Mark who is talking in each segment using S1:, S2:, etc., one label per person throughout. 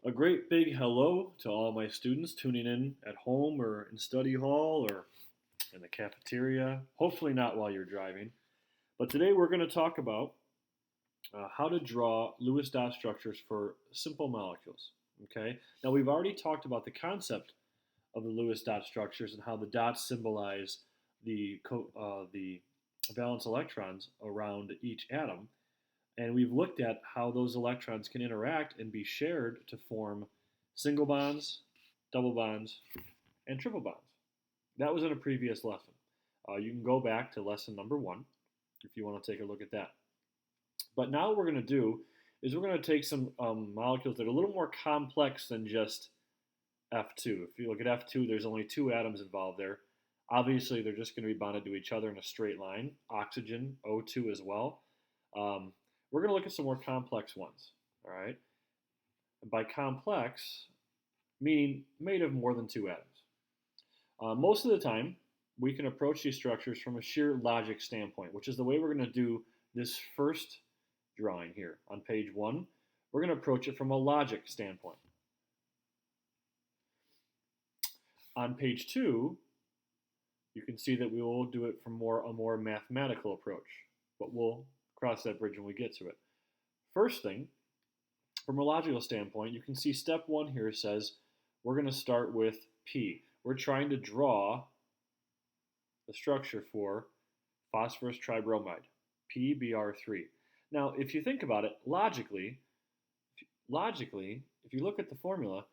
S1: A great big hello to all my students tuning in at home or in study hall or in the cafeteria. Hopefully, not while you're driving. But today we're going to talk about how to draw Lewis dot structures for simple molecules. Okay. Now, we've already talked about the concept of the Lewis dot structures and how the dots symbolize the valence electrons around each atom. And we've looked at how those electrons can interact and be shared to form single bonds, double bonds, and triple bonds. That was in a previous lesson. You can go back to lesson number 1 if you want to take a look at that. But now what we're going to do is we're going to take some molecules that are a little more complex than just F2. If you look at F2, there's only 2 atoms involved there. Obviously, they're just going to be bonded to each other in a straight line. Oxygen, O2 as well. We're going to look at some more complex ones, all right? And by complex, meaning made of more than 2 atoms. Most of the time, we can approach these structures from a sheer logic standpoint, which is the way we're going to do this first drawing here on page 1. We're going to approach it from a logic standpoint. On page 2, you can see that we will do it from a more mathematical approach, but we'll cross that bridge when we get to it. First thing, from a logical standpoint, you can see step 1 here says we're going to start with P. We're trying to draw the structure for phosphorus tribromide, PBr3. Now, if you think about it logically, if you look at the formula,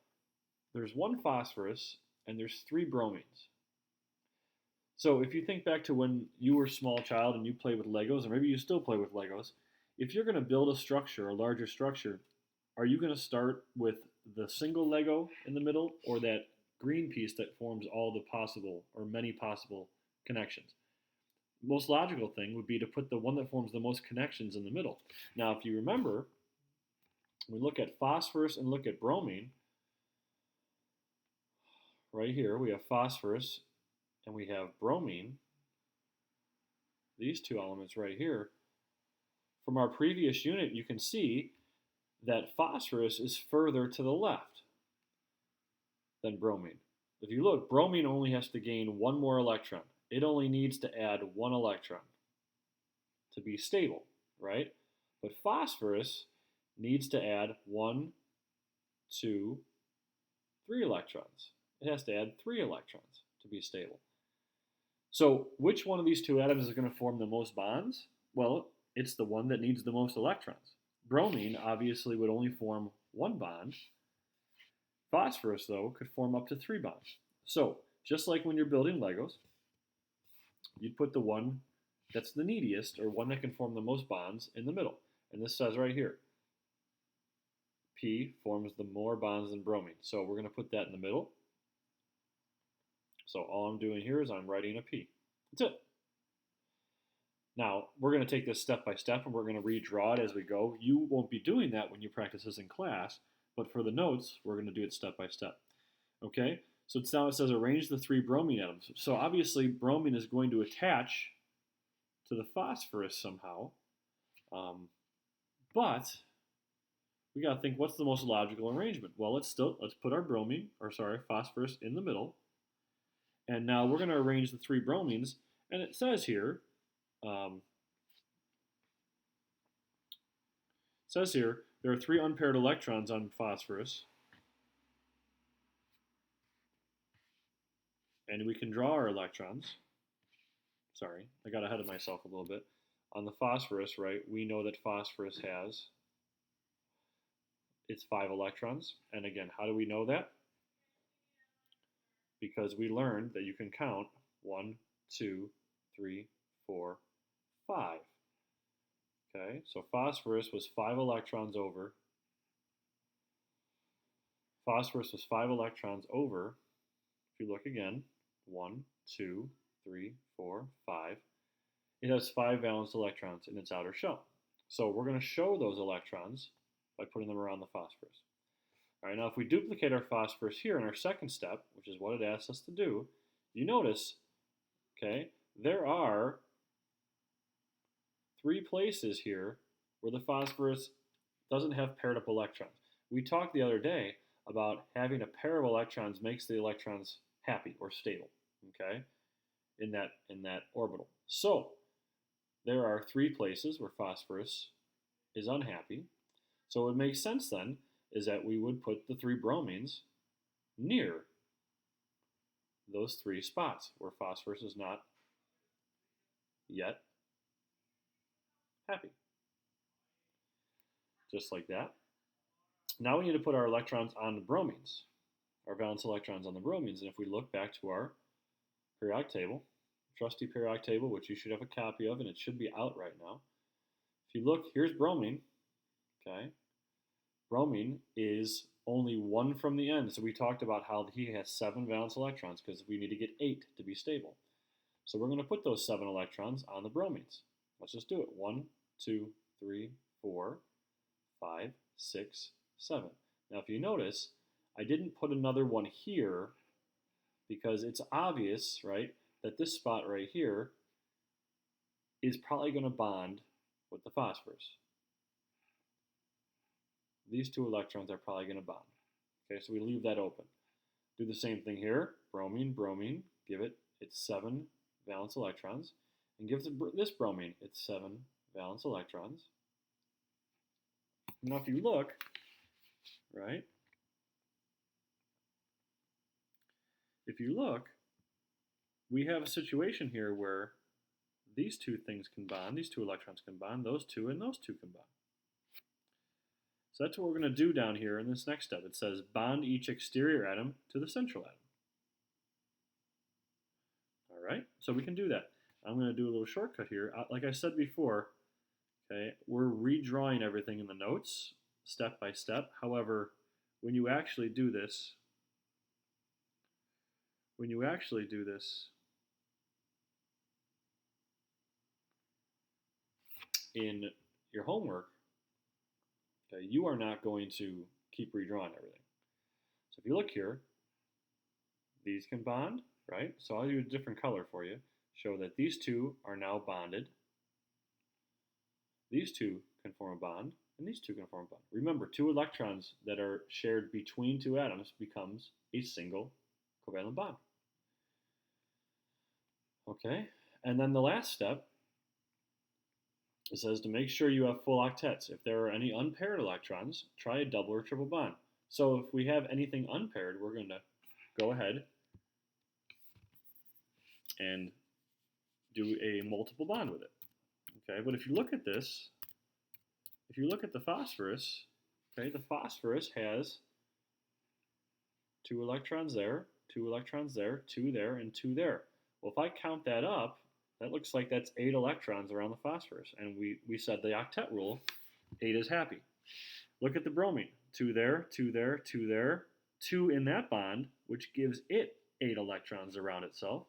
S1: there's 1 phosphorus and there's 3 bromines. So if you think back to when you were a small child and you played with Legos, or maybe you still play with Legos, if you're going to build a structure, a larger structure, are you going to start with the single Lego in the middle or that green piece that forms all the possible or many possible connections? Most logical thing would be to put the one that forms the most connections in the middle. Now, if you remember, we look at phosphorus and look at bromine. Right here, we have phosphorus and we have bromine. These 2 elements right here. From our previous unit, you can see that phosphorus is further to the left than bromine. If you look, bromine only has to gain 1 more electron. It only needs to add 1 electron to be stable, right? But phosphorus needs to add 1, 2, 3 electrons. It has to add 3 electrons to be stable. So which one of these 2 atoms is going to form the most bonds? Well, it's the one that needs the most electrons. Bromine obviously would only form 1 bond. Phosphorus, though, could form up to 3 bonds. So just like when you're building Legos, you'd put the one that's the neediest or one that can form the most bonds in the middle. And this says right here, P forms the more bonds than bromine. So we're going to put that in the middle. So all I'm doing here is I'm writing a P. That's it. Now, we're going to take this step by step and we're going to redraw it as we go. You won't be doing that when you practice this in class, but for the notes, we're going to do it step by step. Okay? So now it says arrange the 3 bromine atoms. So obviously, bromine is going to attach to the phosphorus somehow. But we got to think, what's the most logical arrangement? Well, let's put our phosphorus in the middle. And now we're going to arrange the 3 bromines. And it says here, there are 3 unpaired electrons on phosphorus. And we can draw our electrons. Sorry, I got ahead of myself a little bit. On the phosphorus, right, we know that phosphorus has its 5 electrons. And again, how do we know that? Because we learned that you can count 1, 2, 3, 4, 5. Okay, so phosphorus was 5 electrons over. Phosphorus was 5 electrons over. If you look again, 1, 2, 3, 4, 5. It has 5 valence electrons in its outer shell. So we're going to show those electrons by putting them around the phosphorus. All right, now if we duplicate our phosphorus here in our second step, which is what it asks us to do, you notice, okay, there are 3 places here where the phosphorus doesn't have paired up electrons. We talked the other day about having a pair of electrons makes the electrons happy or stable, okay, in that orbital. So there are three places where phosphorus is unhappy. So what makes sense then is that we would put the three bromines near those three spots where phosphorus is not yet happy. Just like that. Now we need to put our electrons on the bromines, our valence electrons on the bromines. And if we look back to our periodic table, trusty periodic table, which you should have a copy of, and it should be out right now. If you look, here's bromine, okay? Bromine is only one from the end. So we talked about how he has 7 valence electrons because we need to get 8 to be stable. So we're going to put those 7 electrons on the bromines. Let's just do it. 1, 2, 3, 4, 5, 6, 7. Now if you notice, I didn't put another one here because it's obvious, right, that this spot right here is probably going to bond with the phosphorus. These 2 electrons are probably going to bond. Okay, so we leave that open. Do the same thing here. Bromine, bromine, give it its 7 valence electrons, and give this bromine its 7 valence electrons. Now if you look, right, if you look, we have a situation here where these 2 things can bond, these 2 electrons can bond, those 2 and those 2 can bond. So that's what we're going to do down here in this next step. It says bond each exterior atom to the central atom. All right, so we can do that. I'm going to do a little shortcut here. Like I said before, okay, we're redrawing everything in the notes step by step. However, when you actually do this, in your homework, okay, you are not going to keep redrawing everything. So if you look here, these can bond, right? So I'll use a different color for you. Show that these 2 are now bonded. These 2 can form a bond, and these 2 can form a bond. Remember, 2 electrons that are shared between 2 atoms becomes a single covalent bond. Okay, and then the last step, it says to make sure you have full octets. If there are any unpaired electrons, try a double or triple bond. So if we have anything unpaired, we're going to go ahead and do a multiple bond with it. Okay, but if you look at this, if you look at the phosphorus, okay, the phosphorus has 2 electrons there, 2 electrons there, 2 there, and 2 there. Well, if I count that up, that looks like that's 8 electrons around the phosphorus. And we said the octet rule, 8 is happy. Look at the bromine, 2 there, 2 there, 2 there, 2 in that bond, which gives it 8 electrons around itself.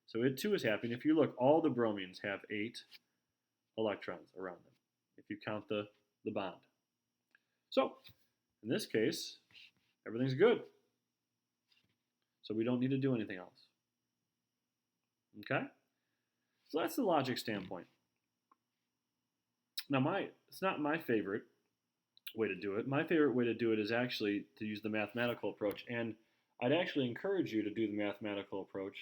S1: So it too is happy. And if you look, all the bromines have 8 electrons around them, if you count the bond. So in this case, everything's good. So we don't need to do anything else. Okay? So that's the logic standpoint. Now it's not my favorite way to do it. My favorite way to do it is actually to use the mathematical approach. And I'd actually encourage you to do the mathematical approach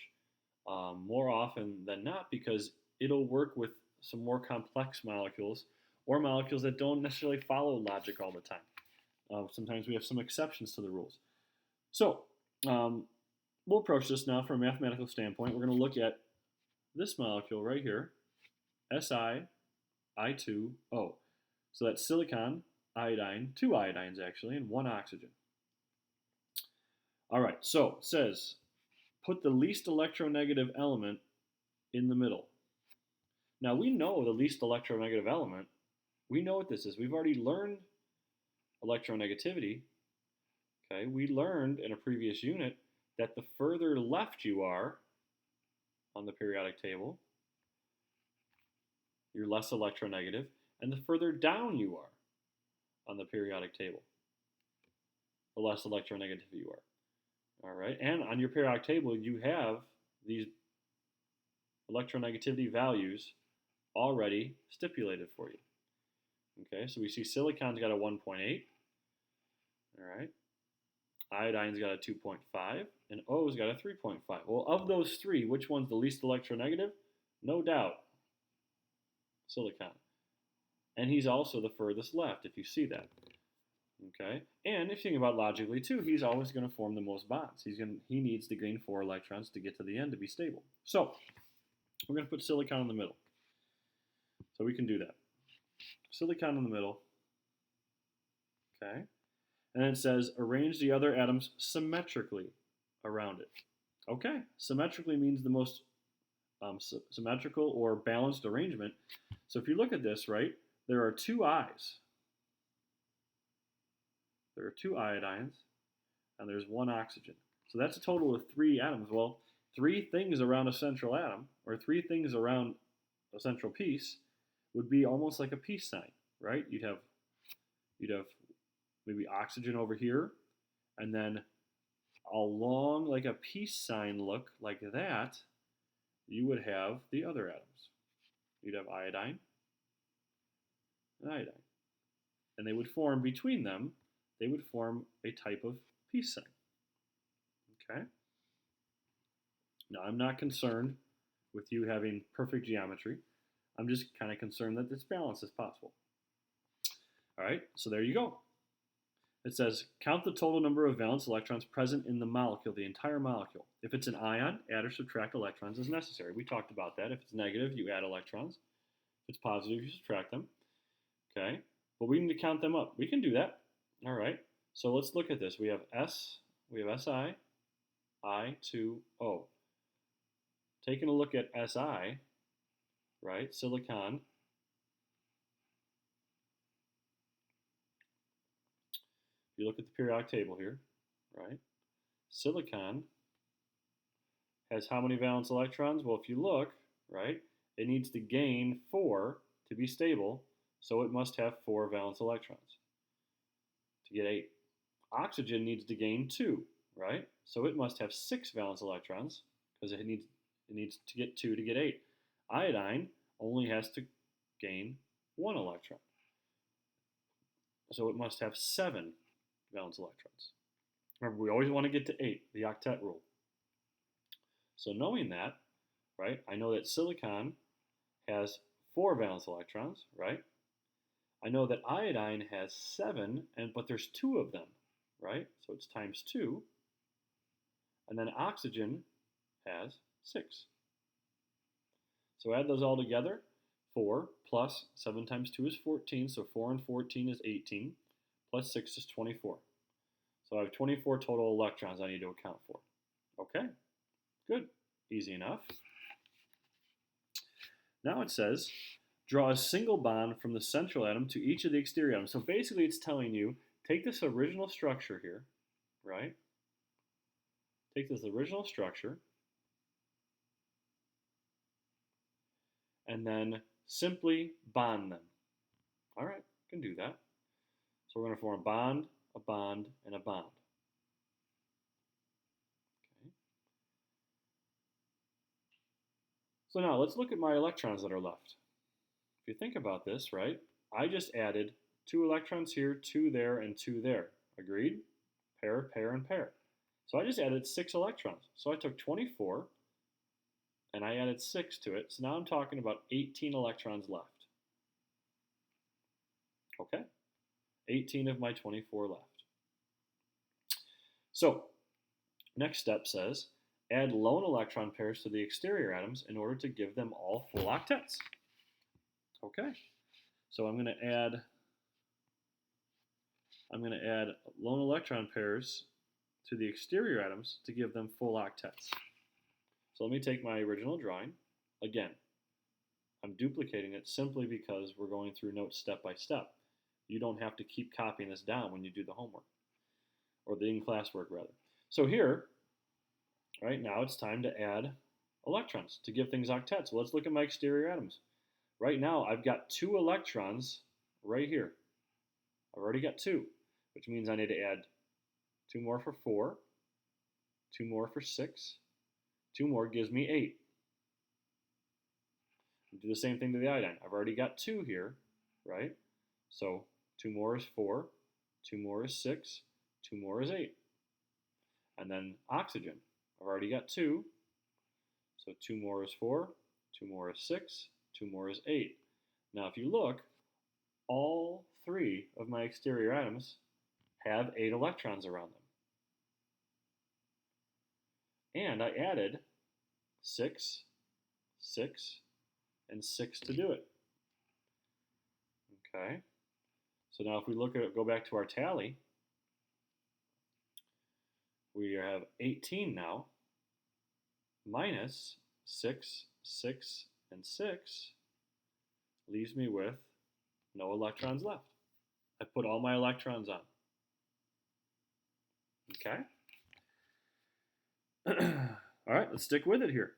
S1: more often than not, because it'll work with some more complex molecules or molecules that don't necessarily follow logic all the time. Sometimes we have some exceptions to the rules. So we'll approach this now from a mathematical standpoint. We're going to look at this molecule right here, Si, I2O. So that's silicon, iodine, 2 iodines actually, and 1 oxygen. All right, so it says, put the least electronegative element in the middle. Now we know the least electronegative element. We know what this is. We've already learned electronegativity. Okay, we learned in a previous unit that the further left you are on the periodic table, you're less electronegative, and the further down you are on the periodic table, the less electronegative you are. All right, and on your periodic table, you have these electronegativity values already stipulated for you. Okay, so we see silicon's got a 1.8, Iodine's got a 2.5, and O's got a 3.5. Well, of those three, which one's the least electronegative? No doubt, silicon. And he's also the furthest left, if you see that. Okay, and if you think about logically too, he's always going to form the most bonds. He needs to gain 4 electrons to get to the end to be stable. So we're going to put silicon in the middle. So we can do that. Silicon in the middle. Okay, and it says arrange the other atoms symmetrically around it. Okay, symmetrically means the most symmetrical or balanced arrangement. So if you look at this, right, there are 2 I's. There are 2 iodines, and there's 1 oxygen. So that's a total of 3 atoms. Well, 3 things around a central atom, or 3 things around a central piece, would be almost like a peace sign, right? You'd have maybe oxygen over here, and then along like a peace sign look like that, you would have the other atoms. You'd have iodine and iodine. And they would form between them, they would form a type of peace sign. Okay? Now, I'm not concerned with you having perfect geometry. I'm just kind of concerned that this balance is possible. All right, so there you go. It says, count the total number of valence electrons present in the molecule, the entire molecule. If it's an ion, add or subtract electrons as necessary. We talked about that. If it's negative, you add electrons. If it's positive, you subtract them. Okay, but we need to count them up. We can do that. All right, so let's look at this. We have Si, I2O. Taking a look at Si, right, silicon, if you look at the periodic table here, right, silicon has how many valence electrons? Well, if you look, right, it needs to gain 4 to be stable, so it must have 4 valence electrons to get 8. Oxygen needs to gain 2, right? So it must have 6 valence electrons because it needs to get 2 to get 8. Iodine only has to gain 1 electron. So it must have 7 valence electrons. Remember, we always want to get to 8, the octet rule. So knowing that, right, I know that silicon has 4 valence electrons, right? I know that iodine has 7, but there's 2 of them, right? So it's times 2. And then oxygen has 6. So add those all together. 4 plus 7 times 2 is 14, so 4 and 14 is 18, plus 6 is 24. So I have 24 total electrons I need to account for. Okay, good, easy enough. Now it says, draw a single bond from the central atom to each of the exterior atoms. So basically it's telling you, take this original structure here, right? Take this original structure, and then simply bond them. All right, can do that. So we're going to form a bond, and a bond. Okay. So now let's look at my electrons that are left. If you think about this, right, I just added 2 electrons here, 2 there, and 2 there. Agreed? Pair, pair, and pair. So I just added 6 electrons. So I took 24, and I added 6 to it. So now I'm talking about 18 electrons left. Okay? 18 of my 24 left. So, next step says, add lone electron pairs to the exterior atoms in order to give them all full octets. Okay, so I'm going to add lone electron pairs to the exterior atoms to give them full octets. So let me take my original drawing. Again, I'm duplicating it simply because we're going through notes step by step. You don't have to keep copying this down when you do the homework, or the in-class work rather. So here, right now it's time to add electrons to give things octets. Well, let's look at my exterior atoms. Right now I've got 2 electrons right here. I've already got 2, which means I need to add 2 more for 4, 2 more for 6, 2 more gives me 8. Do the same thing to the iodine. I've already got 2 here, right? So 2 more is 4, 2 more is 6, 2 more is 8. And then oxygen. I've already got 2. So 2 more is 4, 2 more is 6, 2 more is 8. Now if you look, all 3 of my exterior atoms have 8 electrons around them. And I added 6, 6, and 6 to do it. Okay. So now if we look at go back to our tally, we have 18 now, minus 6, 6, and 6 leaves me with no electrons left. I put all my electrons on. Okay? All right, let's stick with it here.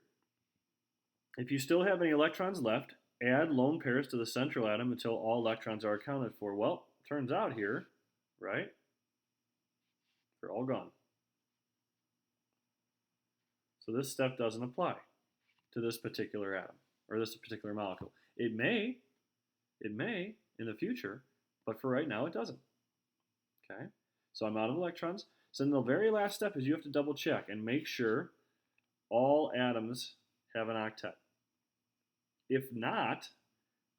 S1: If you still have any electrons left, add lone pairs to the central atom until all electrons are accounted for. Well, turns out here, right, they're all gone. So this step doesn't apply to this particular atom or this particular molecule. It may in the future, but for right now it doesn't. Okay, so I'm out of electrons. So then the very last step is you have to double check and make sure all atoms have an octet. If not,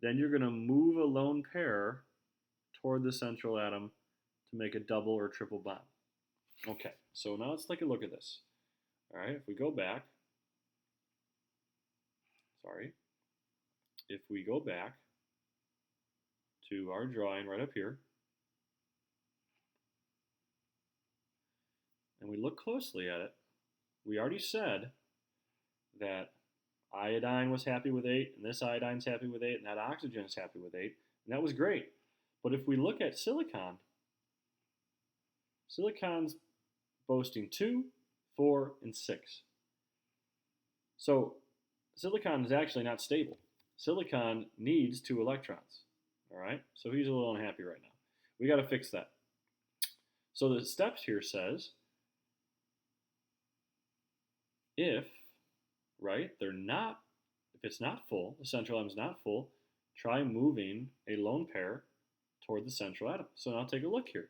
S1: then you're going to move a lone pair toward the central atom to make a double or triple bond. Okay, so now let's take a look at this. All right, if we go back, if we go back to our drawing right up here, and we look closely at it, we already said that iodine was happy with 8, and this iodine's happy with 8, and that oxygen is happy with 8, and that was great. But if we look at silicon, silicon's boasting 2, 4, and 6. So silicon is actually not stable. Silicon needs 2 electrons. All right, so he's a little unhappy right now. We got to fix that. So the steps here says if it's not full, the central atom is not full, try moving a lone pair toward the central atom. So now take a look here.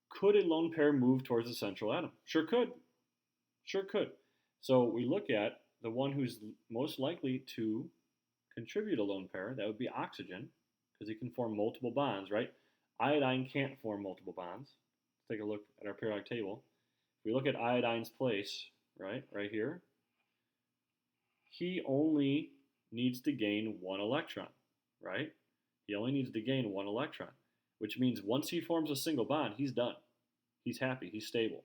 S1: Could a lone pair move towards the central atom? Sure could. Sure could. So we look at the one who's most likely to contribute a lone pair. That would be oxygen, because it can form multiple bonds, right? Iodine can't form multiple bonds. Let's take a look at our periodic table. If we look at iodine's place, right here, he only needs to gain 1 electron, right? He only needs to gain 1 electron, which means once he forms a single bond, he's done. He's happy, he's stable.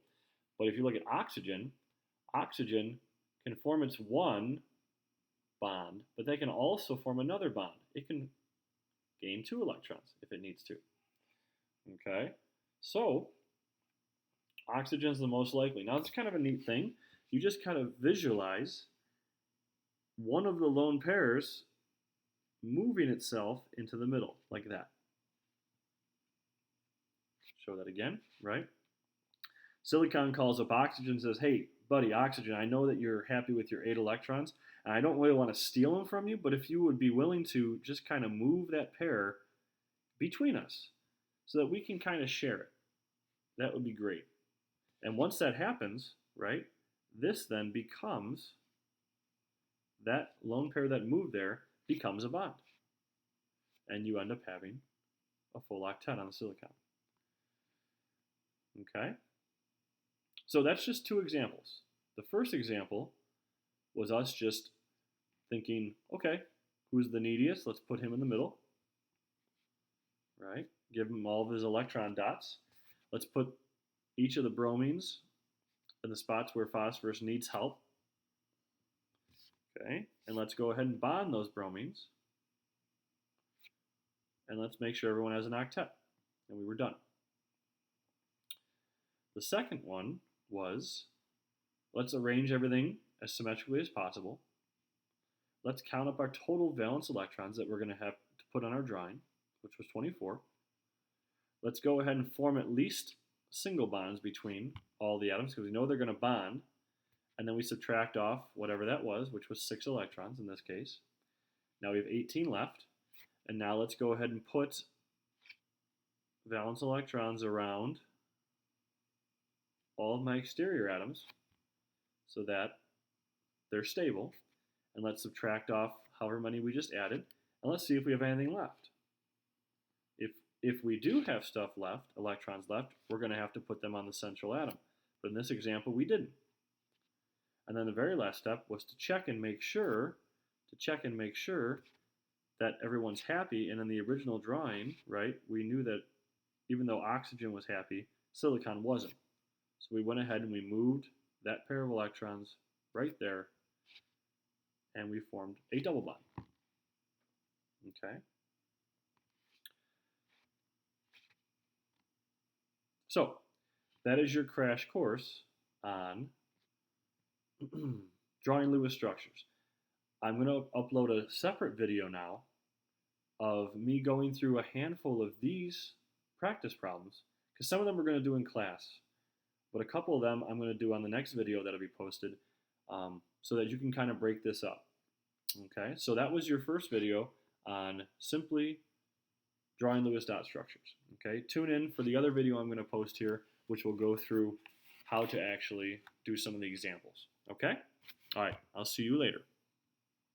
S1: But if you look at oxygen, oxygen can form its 1 bond, but they can also form another bond. It can gain 2 electrons if it needs to. Okay, so oxygen is the most likely. Now, it's kind of a neat thing. You just kind of visualize one of the lone pairs moving itself into the middle, like that. Show that again, right? Silicon calls up oxygen and says, hey, buddy, oxygen, I know that you're happy with your 8 electrons, and I don't really want to steal them from you, but if you would be willing to just kind of move that pair between us so that we can kind of share it, that would be great. And once that happens, right, this then becomes, that lone pair that moved there becomes a bond. And you end up having a full octet on the silicon. Okay? So that's just 2 examples. The first example was us just thinking, okay, who's the neediest? Let's put him in the middle, right? Give him all of his electron dots. Let's put each of the bromines in the spots where phosphorus needs help. Okay, and let's go ahead and bond those bromines. And let's make sure everyone has an octet. And we were done. The second one was, let's arrange everything as symmetrically as possible. Let's count up our total valence electrons that we're going to have to put on our drawing, which was 24. Let's go ahead and form at least single bonds between all the atoms, because we know they're going to bond. And then we subtract off whatever that was, which was 6 electrons in this case. Now we have 18 left. And now let's go ahead and put valence electrons around all of my exterior atoms so that they're stable, and let's subtract off however many we just added, and let's see if we have anything left. If we do have stuff left, electrons left, we're going to have to put them on the central atom. But in this example, we didn't. And then the very last step was to check and make sure that everyone's happy. And in the original drawing, right, we knew that even though oxygen was happy, silicon wasn't. So we went ahead and we moved that pair of electrons right there, and we formed a double bond. Okay. So that is your crash course on drawing Lewis structures. I'm going to upload a separate video now of me going through a handful of these practice problems, because some of them we're going to do in class, but a couple of them I'm going to do on the next video that'll be posted, so that you can kind of break this up. Okay, so that was your first video on simply drawing Lewis dot structures. Okay, tune in for the other video I'm going to post here, which will go through how to actually do some of the examples. Okay, all right, I'll see you later.